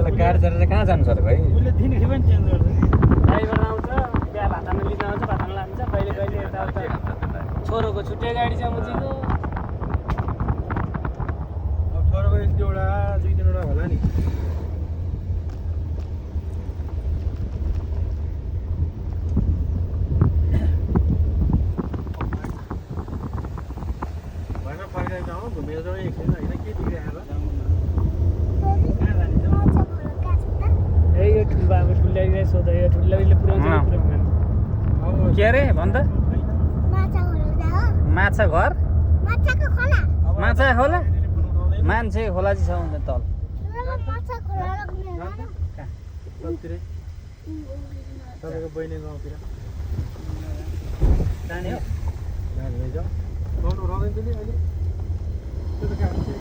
गाडी चढेर कहाँ जानु छ र भाइ उसले दिनखेरि पनि चेन्ज गर्छ ड्राइभर आउँछ बिहा भात खान लिन आउँछ भात खान लान्छ कहिले कहिले यताउता छोरोको छुट्टै गाडी छ मुचीको अब छोरोको एक दुईवटा दुई तिनवटा होला नि भएर फर्काइ जाउँ घुमेर जाउँ एकछिन होइन के बिग्रिआएर यो ठुल्बाको ठुल्ल्याइलाई सोध यो ठुल्ल्याइले पुऱ्याउँछ के अरे भन् त माछा घर माछा खोला मान्छे खोला चाहिँ छ हुन्छ तल तलतिरै तपाईँको बहिनी गाउँतिर जाने हो जानु लैजाउँ रहँदैन पनि अहिले त्यो त काम